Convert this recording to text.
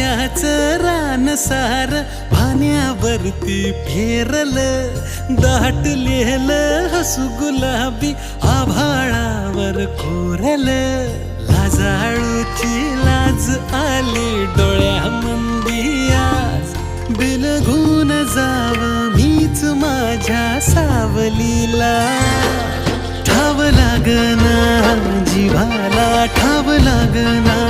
सोन्याचं रान सार पाण्यावरती फेरलं, दाटलेलं हसू गुलाबी आभाळावर कोरलं. लाजाळूची लाज आली डोळ्यामंदी आज, बिलगून जाव मीच माझ्या सावलीला. ठाव लागना जीवाला, ठाव लागना